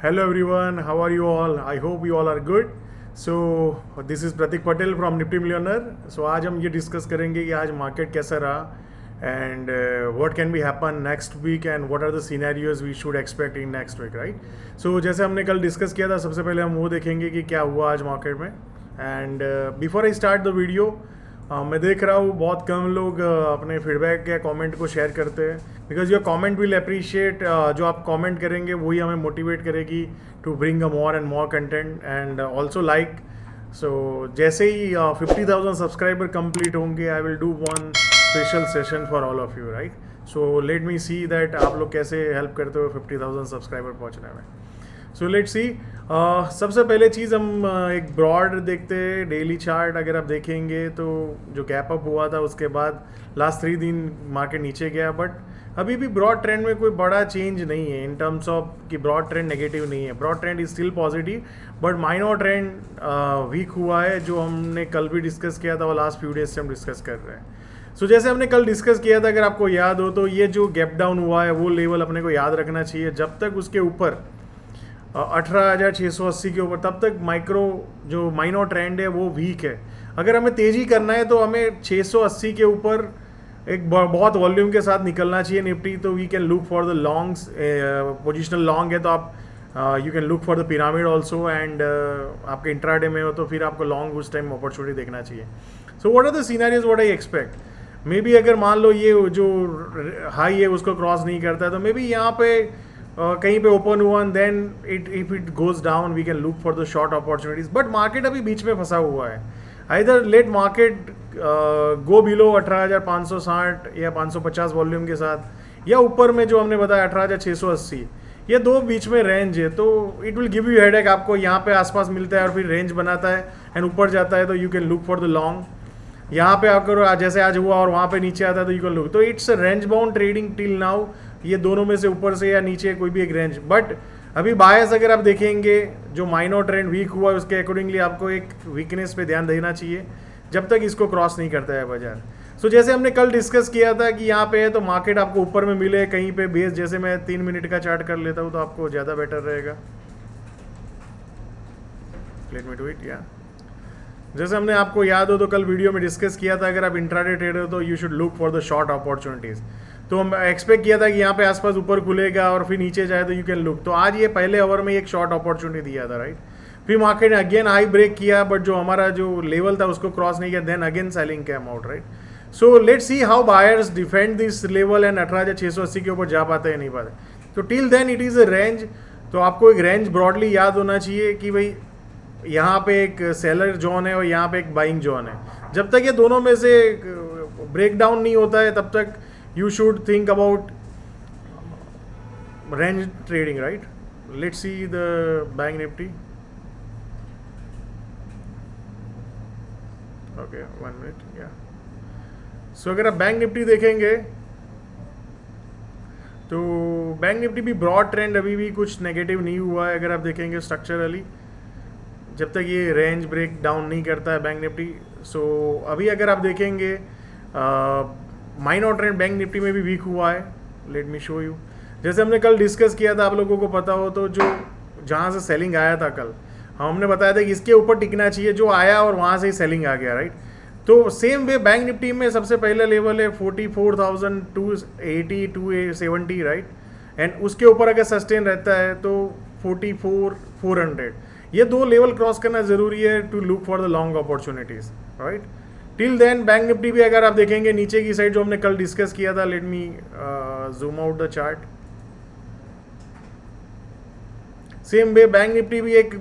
Hello everyone, how are you all? I hope you all are good. So this is Pratik Patel from Nifty Millionaire. So आज हम ये discuss करेंगे कि आज market कैसा रहा and what can be happen next week and what are the scenarios we should expect in next week, right? So जैसे हमने कल डिस्कस किया था, सबसे पहले हम वो देखेंगे कि क्या हुआ आज मार्केट में. And before I start the video, मैं देख रहा हूँ बहुत कम लोग अपने फीडबैक या कमेंट को शेयर करते हैं. Because your comment will appreciate, जो आप कमेंट करेंगे वही हमें मोटिवेट करेगी to bring a more and more content and also like. So जैसे ही 50,000 सब्सक्राइबर कंप्लीट होंगे, I will do one special session for all of you, right? So let me see that आप लोग कैसे हेल्प करते हो 50,000 subscriber पहुँचने में. सो लेट्स सी. सबसे पहले चीज़ हम एक ब्रॉड देखते हैं. डेली चार्ट अगर आप देखेंगे तो जो गैप अप हुआ था उसके बाद लास्ट 3 दिन मार्केट नीचे गया, बट अभी भी ब्रॉड ट्रेंड में कोई बड़ा चेंज नहीं है इन टर्म्स ऑफ कि ब्रॉड ट्रेंड नेगेटिव नहीं है. Broad trend is still positive, but minor trend weak हुआ है, जो हमने कल भी डिस्कस किया था और लास्ट फ्यू डेज से हम डिस्कस कर रहे हैं. सो जैसे हमने कल डिस्कस किया था, अगर आपको याद हो तो ये जो गैप डाउन हुआ है वो लेवल अपने को याद रखना चाहिए. जब तक उसके ऊपर 18,680 के ऊपर, तब तक माइक्रो जो माइनर ट्रेंड है वो वीक है. अगर हमें तेज़ी करना है तो हमें 680 के ऊपर एक बहुत वॉल्यूम के साथ निकलना चाहिए निफ्टी. तो we can look for the longs. Positional long है तो आप you can look for the pyramid also, and आपके इंट्राडे में हो तो फिर आपको लॉन्ग उस टाइम अपॉर्चुनिटी देखना चाहिए. So what are the scenarios what I expect. Maybe अगर मान लो ये जो हाई है उसको क्रॉस नहीं करता है तो मे बी यहाँ पे कहीं पे ओपन हुआ, then if it goes down we can look for the short opportunities. But market अभी बीच में फंसा हुआ है. Either let market go below 18,560 या 550 वॉल्यूम के साथ, या ऊपर में जो हमने बताया 18,680. ये दो बीच में रेंज है, तो it will give you headache. आपको यहाँ पे आसपास मिलता है और फिर रेंज बनाता है एंड ऊपर जाता है तो you can look for the long. यहाँ पे अगर जैसे आज हुआ और वहाँ पे नीचे आता है तो यू कैन लुक. तो it's range bound trading till now. ये दोनों में से ऊपर से या नीचे कोई भी एक रेंज. बट अभी बायस अगर आप देखेंगे, जो माइनर ट्रेंड वीक हुआ है उसके अकॉर्डिंगली आपको एक वीकनेस पे ध्यान देना चाहिए जब तक इसको क्रॉस नहीं करता है बाजार. सो जैसे हमने कल डिस्कस किया था कि यहाँ पे है तो मार्केट आपको ऊपर में मिले कहीं पे बेस. जैसे मैं 3 मिनट का चार्ट कर लेता हूँ तो आपको ज़्यादा बेटर रहेगा. Let me do it. या जैसे हमने आपको याद हो तो कल वीडियो में डिस्कस किया था, अगर आप इंट्राडे ट्रेडर हो तो you should look for the short opportunities. तो हम एक्सपेक्ट किया था कि यहाँ पे आसपास ऊपर खुलेगा और फिर नीचे जाए तो यू कैन लुक. तो आज ये पहले ओवर में एक शॉर्ट अपॉर्चुनिटी दिया था, राइट? फिर मार्केट ने अगेन हाई ब्रेक किया, बट जो हमारा जो लेवल था उसको क्रॉस नहीं किया, then again selling came out, right? So let's see how buyers defend this level and 18,680 के ऊपर जा पाते हैं नहीं पाते. तो till then it is a range. तो आपको एक रेंज ब्रॉडली याद होना चाहिए कि भाई यहाँ पे एक सेलर जोन है और यहाँ पे एक बाइंग जोन है. जब तक ये दोनों में से ब्रेक डाउन नहीं होता है तब तक you should think about range trading, right? Let's see the bank nifty. Okay, 1 minute. Yeah. So अगर आप बैंक निफ्टी देखेंगे तो बैंक निफ्टी भी ब्रॉड ट्रेंड अभी भी कुछ नेगेटिव नहीं हुआ है. अगर आप देखेंगे स्ट्रक्चरली, जब तक ये रेंज ब्रेक डाउन नहीं करता है बैंक निफ्टी. सो अभी अगर आप देखेंगे माइनर ट्रेंड बैंक निफ्टी में भी वीक हुआ है. Late me show you. जैसे हमने कल डिस्कस किया था, आप लोगों को पता हो तो, जो जहाँ से सेलिंग आया था कल, हमने बताया था कि इसके ऊपर टिकना चाहिए. जो आया और वहाँ से ही सेलिंग आ गया, राइट? तो सेम वे बैंक निफ्टी में सबसे पहला लेवल है 44,280 270, राइट? एंड उसके ऊपर अगर सस्टेन रहता है तो 44,400. ये दो लेवल क्रॉस करना ज़रूरी है to look for the long opportunities, right? Till then Bank Nifty भी अगर आप देखेंगे नीचे की साइड जो हमने कल डिस्कस किया था, let me zoom out the chart. Same way bank Nifty भी एक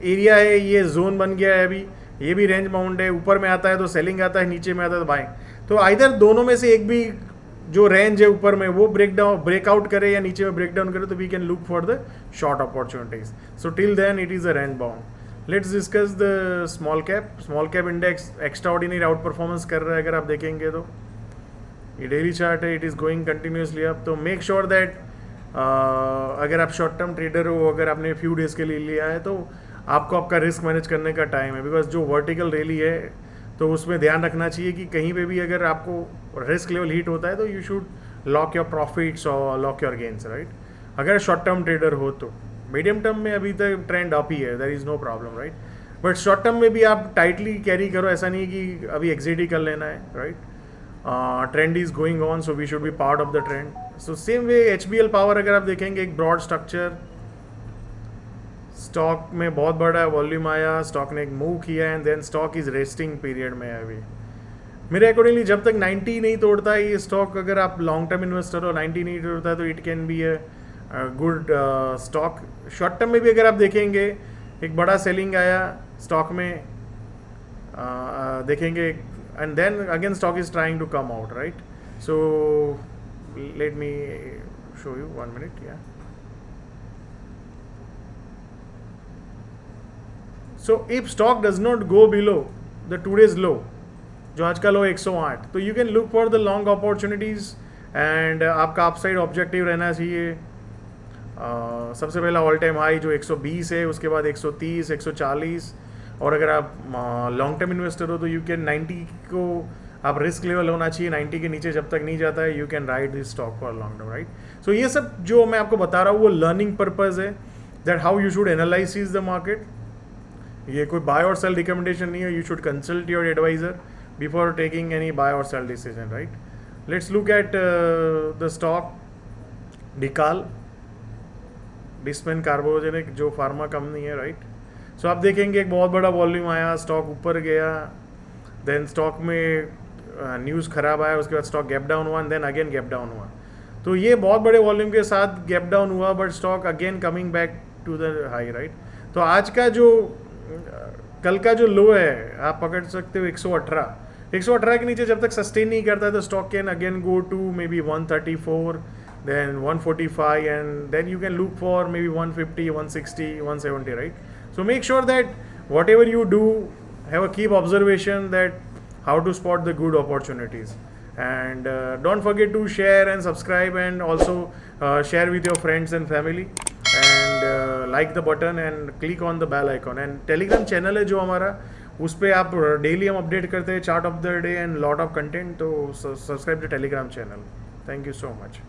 एरिया है, ये जोन बन गया है अभी. ये भी रेंज बाउंड है. ऊपर में आता है तो सेलिंग आता है, नीचे में आता है तो बाइंग. तो आइदर दोनों में से एक भी जो रेंज है ऊपर में वो ब्रेकआउट करे या नीचे में ब्रेकडाउन करे तो we can look for the short opportunities. So till then it is a range bound. Let's discuss the small cap. Small cap index extraordinary outperformance कर रहा है. अगर आप देखेंगे तो ये डेली चार्ट है, it is going continuously up. तो मेक श्योर दैट अगर आप शॉर्ट टर्म ट्रेडर हो, अगर आपने फ्यू डेज़ के लिए लिया है तो आपको आपका रिस्क मैनेज करने का टाइम है. बिकॉज जो वर्टिकल रैली है तो उसमें ध्यान रखना चाहिए कि कहीं पे भी अगर आपको रिस्क लेवल हीट होता है तो you should lock your profits और लॉक योर गेन्स, राइट? अगर शॉर्ट टर्म ट्रेडर हो तो. मीडियम टर्म में अभी तक ट्रेंड अप ही है, there is no problem, right. But short term में भी आप टाइटली कैरी करो, ऐसा नहीं कि अभी एग्जिट ही कर लेना है, right. Trend is going on, so we should be part of the trend. So same way HBL power अगर आप देखेंगे, एक ब्रॉड स्ट्रक्चर, स्टॉक में बहुत बड़ा वॉल्यूम आया, स्टॉक ने एक मूव किया and then stock is resting period में है अभी. मेरे अकॉर्डिंगली जब तक 90 नहीं तोड़ता है ये स्टॉक, अगर आप लॉन्ग टर्म इन्वेस्टर हो, 90 नहीं तोड़ता है तो it can be a good stock. Short term में भी अगर आप देखेंगे, एक बड़ा सेलिंग आया स्टॉक में, देखेंगे, and then again stock is trying to come out, right. So let me show you 1 minute. या so if stock does not go below the today's low, जो आज का लो 108, तो you can look for the long opportunities and आपका upside objective रहना चाहिए. सबसे पहला ऑल टाइम हाई जो 120 है, उसके बाद 130, 140. और अगर आप लॉन्ग टर्म इन्वेस्टर हो तो यू कैन 90 को आप रिस्क लेवल होना चाहिए. 90 के नीचे जब तक नहीं जाता है, you can ride this stock for long term, right. So ये सब जो मैं आपको बता रहा हूँ वो लर्निंग पर्पज़ है, that how you should analysis the market. ये कोई बाय और सेल रिकमेंडेशन नहीं है. You should consult your adviser before taking any buy or sell decision, right. Let's look at the stock Dical, डिस्पेन कार्बोजेनिक, जो pharma company है, right. सो आप देखेंगे एक बहुत बड़ा वॉल्यूम आया, स्टॉक ऊपर गया, देन स्टॉक में न्यूज़ खराब आया, उसके बाद स्टॉक गैप डाउन हुआ and then again gap down हुआ. तो ये बहुत बड़े वॉल्यूम के साथ गैप डाउन हुआ, but stock again coming back to the high, right. तो आज का जो कल का जो लो है आप पकड़ सकते हो 118 के नीचे जब तक सस्टेन नहीं करता है तो stock can again go to maybe 134, then 145, and then you can look for maybe 150, 160, 170, right. So make sure that whatever you do, have a keep observation that how to spot the good opportunities, and don't forget to share and subscribe, and also share with your friends and family, and like the button and click on the bell icon. And telegram channel है जो हमारा, उस पर आप daily हम update करते हैं chart of the day and lot of content, तो subscribe the Telegram channel. Thank you so much.